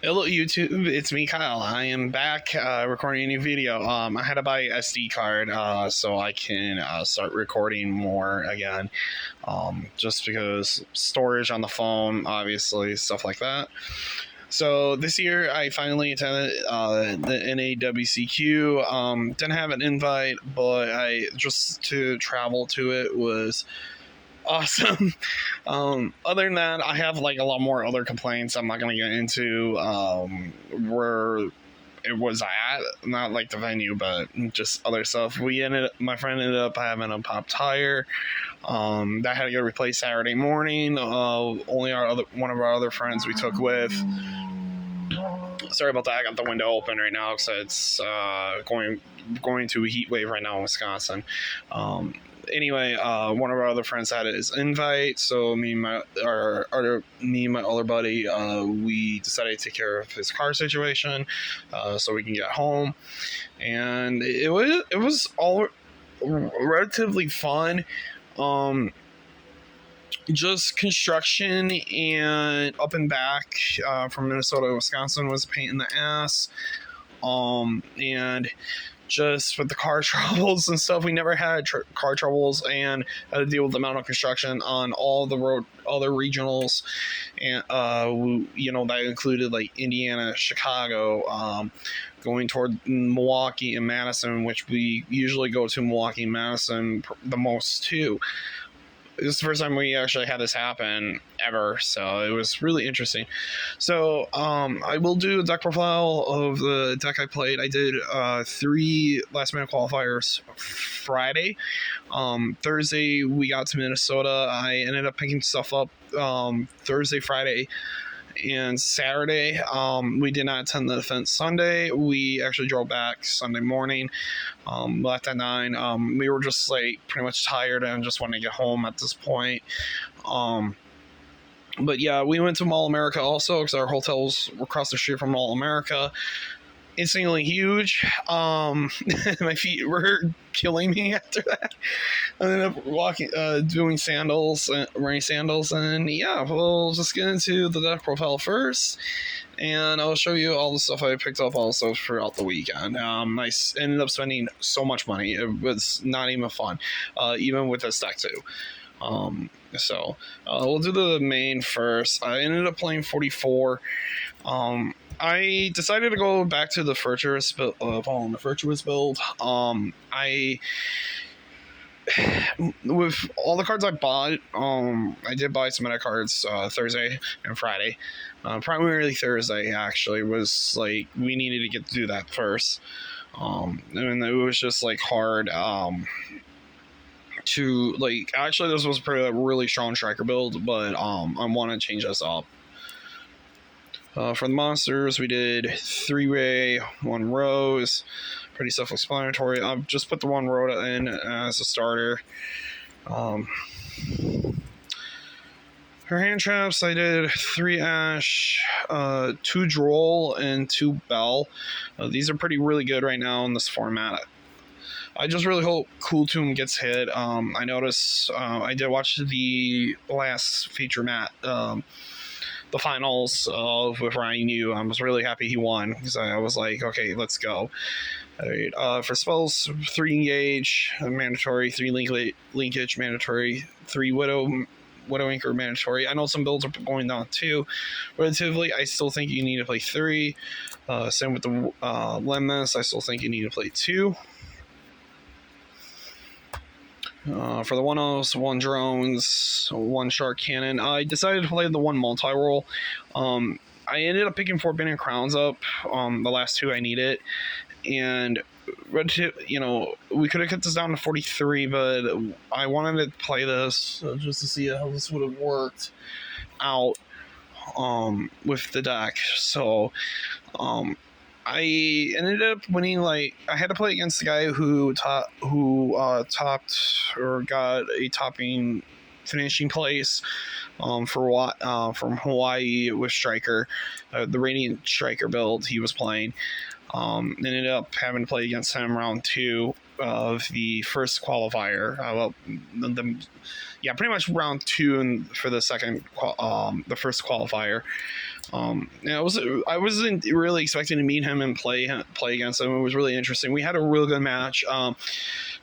Hello YouTube, it's me Kyle. I am back recording a new video. I had to buy an SD card so I can start recording more again. Just because storage on the phone, obviously, stuff like that. So this year I finally attended the NAWCQ. Didn't have an invite, but I just to travel to it was awesome. Other than that, I have like a lot more other complaints. I'm not gonna get into where it was at, not like the venue, but just other stuff. My friend ended up having a pop tire. That had to get replaced Saturday morning. Only one of our other friends we took with. Sorry about that. I got the window open right now because it's going to a heat wave right now in Wisconsin. Anyway, one of our other friends had his invite, so me and my other buddy, we decided to take care of his car situation, so we can get home, and it was all relatively fun. Just construction and up and back from Minnesota to Wisconsin was a pain in the ass, and just with the car troubles and stuff, we never had car troubles, and had to deal with the amount of construction on all the other regionals, and that included like Indiana, Chicago, going toward Milwaukee and Madison, which we usually go to Milwaukee and Madison the most too. This is the first time we actually had this happen ever, so it was really interesting. So I will do a deck profile of the deck I played. I did 3 last minute qualifiers Friday. Thursday we got to Minnesota. I ended up picking stuff up Thursday, Friday, and Saturday. We did not attend the event Sunday. We actually drove back Sunday morning. Left at 9. We were just like pretty much tired and just wanted to get home at this point. But yeah, we went to Mall America also because our hotels were across the street from Mall America. Insanely huge. My feet were killing me after that. I ended up wearing sandals, and yeah, we'll just get into the deck profile first, and I'll show you all the stuff I picked up also throughout the weekend. I ended up spending so much money; it was not even fun, even with this deck too. So we'll do the main first. I ended up playing 44. I decided to go back to the Virtuous build. With all the cards I bought, I did buy some meta cards Thursday and Friday. Primarily Thursday actually was like we needed to do that first. And it was just like hard. To like actually this was a really strong striker build, but I want to change this up. For the monsters, we did 3-ray, 1 rose, pretty self-explanatory. I've just put the 1 Rhoda in as a starter. For hand traps, I did 3 Ash, 2 Droll, and 2 Bell. These are really good right now in this format. I just really hope Cool Tomb gets hit. I noticed I did watch the last feature mat, the finals with Ryan Yu. I was really happy he won because I was like, okay, let's go. All right, for spells, 3 engage mandatory, 3 linkage mandatory, 3 widow anchor mandatory. I know some builds are going down 2 relatively. I still think you need to play 3. Same with the Lemnis. I still think you need to play 2. For the 1-0s, 1 drones, 1 shark cannon, I decided to play the 1 multi-roll. I ended up picking Forbidden Crowns up, the last 2 I needed, and we could have cut this down to 43, but I wanted to play this just to see how this would have worked out with the deck. So I ended up winning. Like I had to play against the guy who topped or got a topping finishing place from Hawaii with Striker, the Radiant Striker build he was playing. Ended up having to play against him round 2 of the first qualifier. Pretty much round 2 and for the the first qualifier. I wasn't really expecting to meet him and play against him. It was really interesting. We had a real good match.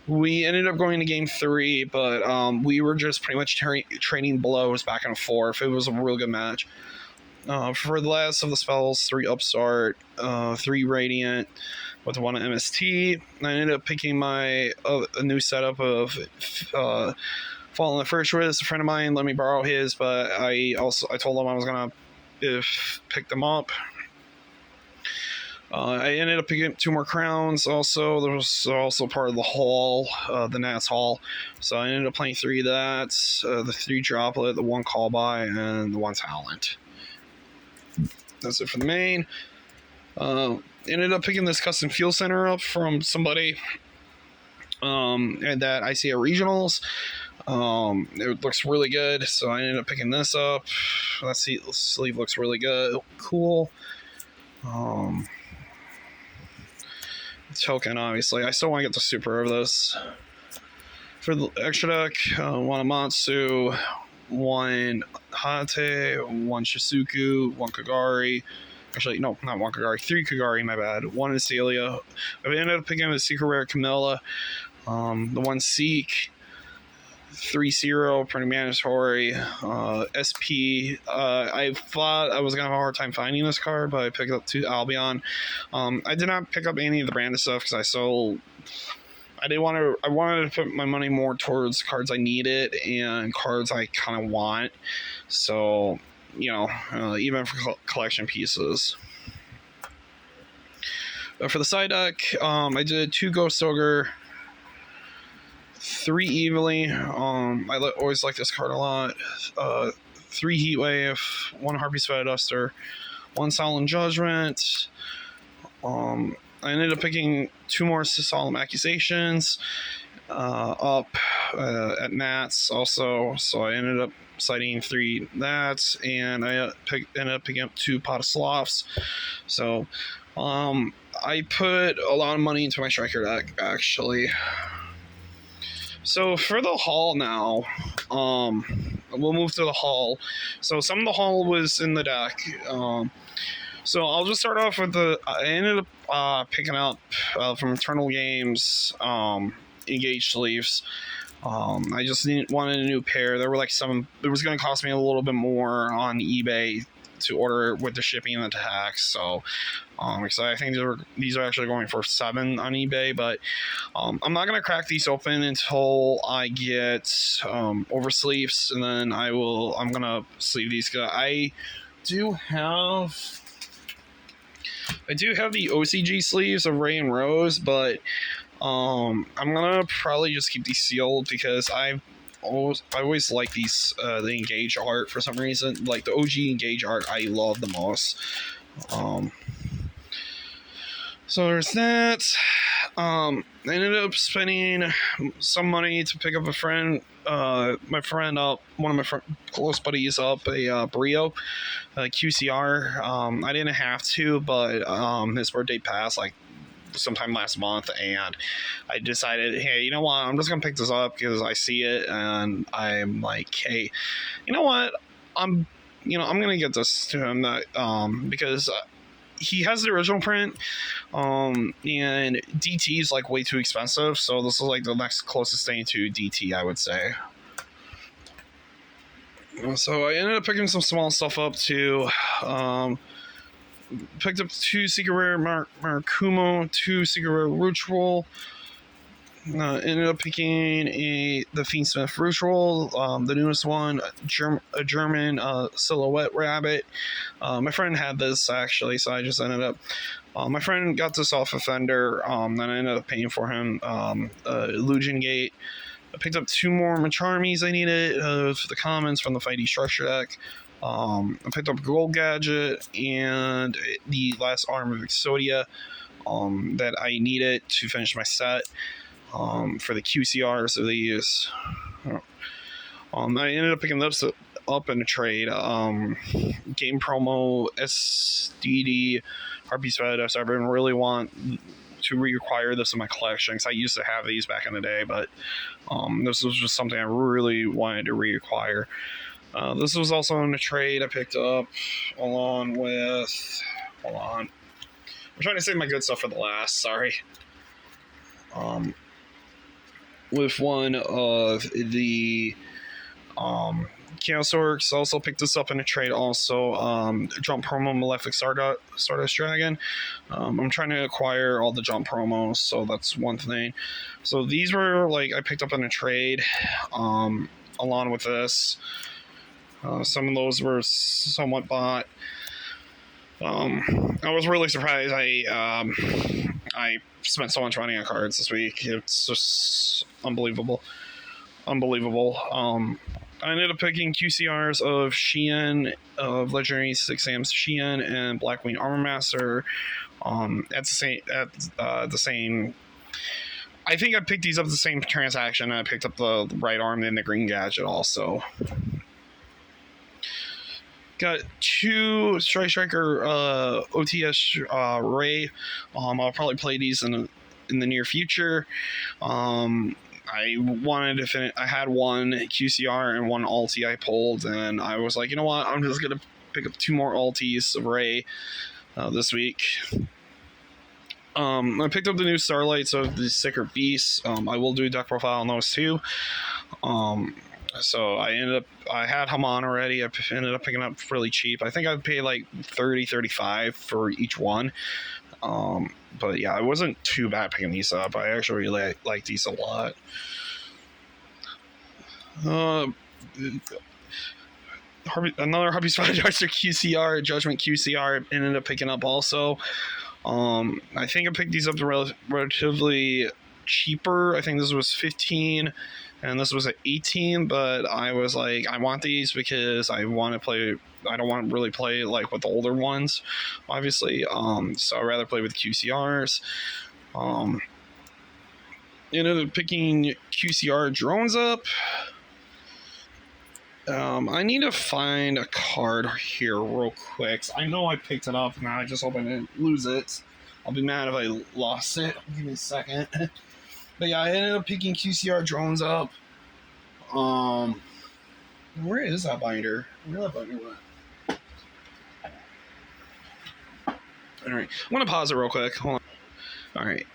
We ended up going to game 3, but we were just pretty much trading blows back and forth. It was a real good match. For the last of the spells, 3 Upstart, 3 Radiant, with 1 MST. I ended up picking a new setup of Falling the First Risk. A friend of mine let me borrow his, but I told him I was gonna pick them up. I ended up picking up 2 more crowns. Also, there was also part of the haul, the Nats haul. So I ended up playing 3 of that, the 3 Droplet, the 1 Call By, and the 1 Talent. That's it for the main. Ended up picking this custom fuel center up from somebody and that I see at regionals. It looks really good, so I ended up picking this up. Let's see, the sleeve looks really good. Cool. Token, obviously. I still want to get the super of this. For the extra deck, 1 Amatsu, 1 Hate, 1 Shizuku, 1 Kagari. Actually, no, not 1 Kagari. 3 Kagari, my bad. 1 Acelia. I ended up picking up a secret rare Camilla. The 1 Seek. 3-0, pretty mandatory. SP. I thought I was going to have a hard time finding this card, but I picked up 2 Albion. I did not pick up any of the branded stuff because I wanted to put my money more towards cards I needed and cards I kind of want. So, even for collection pieces. For the side deck, I did 2 Ghost Ogre, 3 Evilly. I always like this card a lot. 3 Heatwave, 1 Harpy Sweat Duster, 1 Solemn Judgment. I ended up picking 2 more Solemn Accusations up at Nats also, so I ended up citing 3 Nats, and I ended up picking up 2 Pot of Sloths. So I put a lot of money into my Striker deck, actually. So for the haul now, we'll move to the haul. So some of the haul was in the deck. So I'll just start off with I ended up picking up from Eternal Games Engaged Sleeves. I just wanted a new pair. There were like it was going to cost me a little bit more on eBay to order with the shipping and the tax. So I think these are actually going for $7 on eBay, but I'm not going to crack these open until I get oversleeves, and then I'm going to sleeve these. I do have the OCG sleeves of Ray and Rose, but I'm gonna probably just keep these sealed because I always like these the Engage art for some reason. Like the OG Engage art, I love the most. So there's that. I ended up spending some money to pick up one of my close buddies up a Brio QCR. I didn't have to, but his birthday passed like sometime last month, and I decided, hey, you know what, I'm just gonna pick this up because I see it and I'm like, hey, you know what, I'm gonna get this to him because he has the original print, and DT is like way too expensive, so this is like the next closest thing to DT, I would say. So I ended up picking some small stuff up too. Picked up 2 Secret Rare Marakumo, 2 Secret Rare Ritual. Ended up picking the Fiendsmith Ritual, the newest one, a German Silhouette Rabbit. My friend had this actually, so I just ended up. My friend got this off a Fender, then I ended up paying for him. Illusion Gate. I picked up 2 more Macharmies I needed for the commons from the Fighty Structure deck. I picked up Gold Gadget and the last Arm of Exodia that I needed to finish my set for the QCRs of these. I ended up picking up in a trade. Game promo SDD Harpy Sped. So I've been really want to reacquire this in my collection because I used to have these back in the day, but this was just something I really wanted to reacquire. This was also in a trade I picked up along with. Hold on, I'm trying to save my good stuff for the last. Sorry. With one of the Chaos Orcs, also picked this up in a trade. Also, jump promo Malefic Stardust Dragon. I'm trying to acquire all the jump promos, so that's one thing. So these were like I picked up in a trade, along with this. Some of those were somewhat bought. I was really surprised. I spent so much money on cards this week. It's just unbelievable. I ended up picking QCRs of Sheehan, of Legendary 6 Sam's Sheehan, and Blackwing Armor Master. At the same. I think I picked these up the same transaction. I picked up the right arm and the green gadget also. Got 2 Striker OTS Ray. I'll probably play these in the near future. I wanted to finish. I had one QCR and one ulti I pulled, and I was like, you know what? I'm just gonna pick up 2 more ultis of Ray this week. I picked up the new Starlights of the Sacred Beasts. I will do a deck profile on those too. So I had them on already. I ended up picking up really cheap. I think I paid like $30-$35 for each one. But yeah, it wasn't too bad picking these up. I actually really like these a lot. Another Harpy Spider QCR, Judgment QCR, ended up picking up also. I think I picked these up relatively cheaper. I think this was 15 and this was at 18, but I was like, I want these because I want to play. I don't want to really play like with the older ones, obviously. So I'd rather play with QCRs. Ended up picking QCR drones up. I need to find a card here real quick. I know I picked it up, now I just hope I didn't lose it. I'll be mad if I lost it. Give me a second. But yeah, I ended up picking QCR drones up. Where is that binder? Where that binder went? Alright, I'm gonna pause it real quick. Hold on. Alright.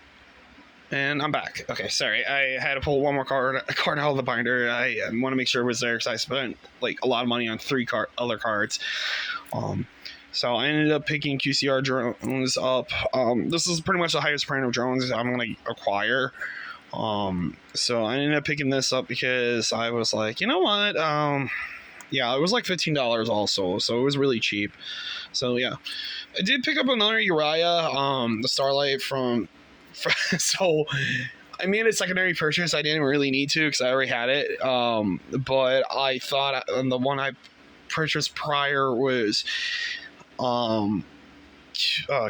And I'm back. Okay, sorry. I had to pull one more card out of the binder. I want to make sure it was there because I spent like a lot of money on 3 other cards. So I ended up picking QCR drones up. This is pretty much the highest brand of drones I'm going to acquire. So I ended up picking this up because I was like, you know what? Yeah, it was like $15 also, so it was really cheap. So yeah, I did pick up another Uriah, the Starlight from. So I made a secondary purchase. I didn't really need to because I already had it. But I thought the one I purchased prior was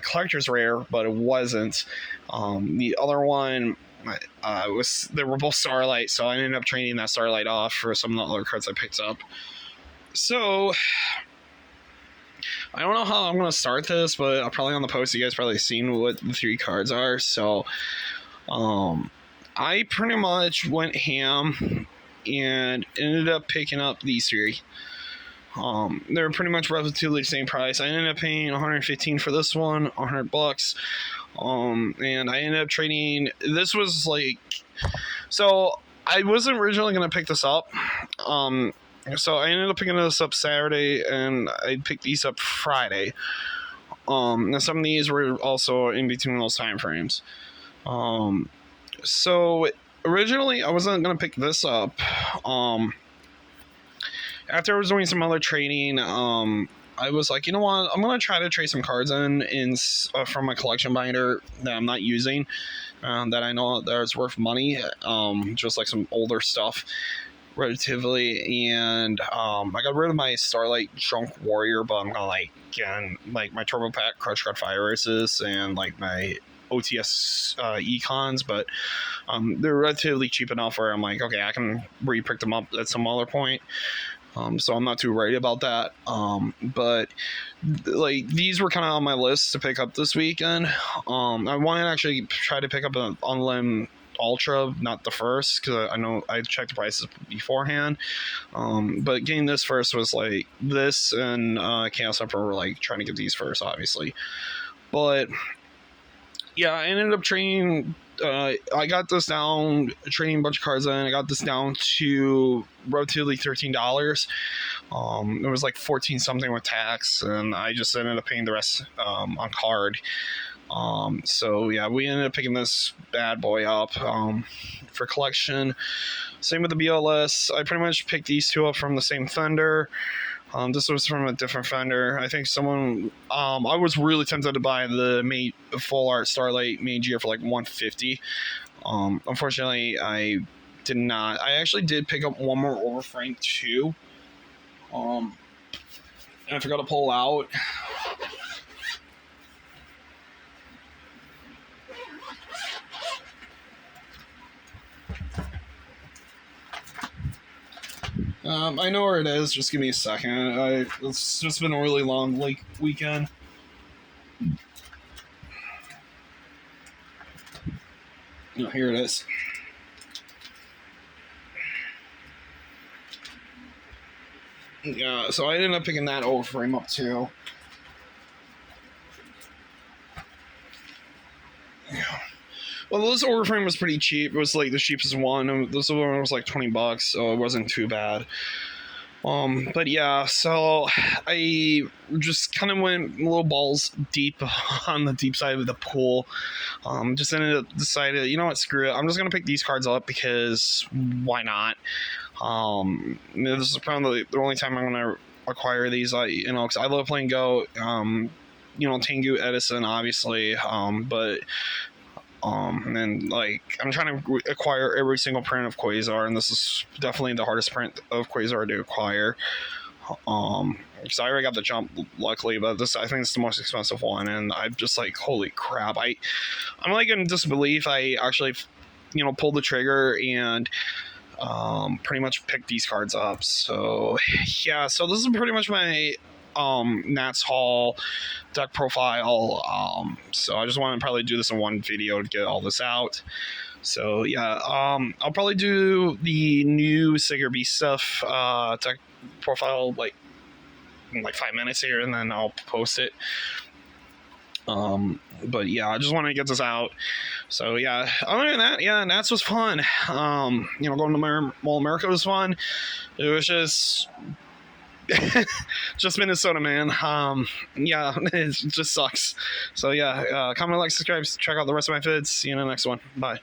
collector's rare, but it wasn't. The other one they were both Starlight, so I ended up trading that Starlight off for some of the other cards I picked up. So I don't know how I'm going to start this, but I'll probably on the post, you guys probably seen what the 3 cards are. So, I pretty much went ham and ended up picking up these 3. They're pretty much relatively the same price. I ended up paying $115 for this one, $100. And I ended up trading, this was like, so I wasn't originally going to pick this up. So I ended up picking this up Saturday, and I picked these up Friday. And some of these were also in between those time frames. So originally I wasn't gonna pick this up. After I was doing some other trading, I was like, you know what? I'm gonna try to trade some cards in from my collection binder that I'm not using, that I know that's worth money. Just like some older stuff. Relatively, and I got rid of my Starlight Drunk Warrior, but I'm gonna like my Turbo Pack Crush Guard Fire Races and like my OTS econs, but they're relatively cheap enough where I'm like, okay, I can re-pick them up at some other point. So I'm not too worried about that. But like these were kind of on my list to pick up this weekend. I want to actually try to pick up an Unlim Ultra, not the first, because I know I checked the prices beforehand. But getting this first was like this and Chaos Emperor were like trying to get these first, obviously. But yeah, I ended up trading. I got this down, trading a bunch of cards in. I got this down to relatively $13. It was like 14 something with tax, and I just ended up paying the rest on card. So yeah, we ended up picking this bad boy up for collection. Same with the BLS. I pretty much picked these two up from the same vendor. This was from a different vendor. I think someone. I was really tempted to buy the full art Starlight Mage Gear for like $150. Unfortunately, I did not. I actually did pick up one more Overframe too. And I forgot to pull out. I know where it is. Just give me a second. It's just been a really long weekend. Oh, here it is. Yeah, so I ended up picking that Overframe up too. Yeah. Well, this Overframe was pretty cheap. It was like the cheapest one. This one was like $20, so it wasn't too bad. But yeah, so I just kind of went a little balls deep on the deep side of the pool. Just ended up decided, you know what, screw it. I'm just gonna pick these cards up because why not? This is probably the only time I'm gonna acquire these. Because I love playing Go. Tengu, Edison, obviously. And then like I'm trying to acquire every single print of Quasar, and this is definitely the hardest print of Quasar to acquire. Because I already got the jump, luckily, but this I think it's the most expensive one, and I'm just like, holy crap! I'm like in disbelief. I actually, pulled the trigger and pretty much picked these cards up. So yeah, so this is pretty much my Nats Hall deck profile. So I just want to probably do this in one video to get all this out. So yeah, I'll probably do the new Sigurd Beast stuff deck profile like in like 5 minutes here, and then I'll post it. But yeah, I just want to get this out. So yeah, other than that, yeah, Nats was fun. Going to Mall America was fun. It was just Minnesota, man. Yeah, it just sucks. So yeah, comment, like, subscribe, check out the rest of my vids. See you in the next one. Bye.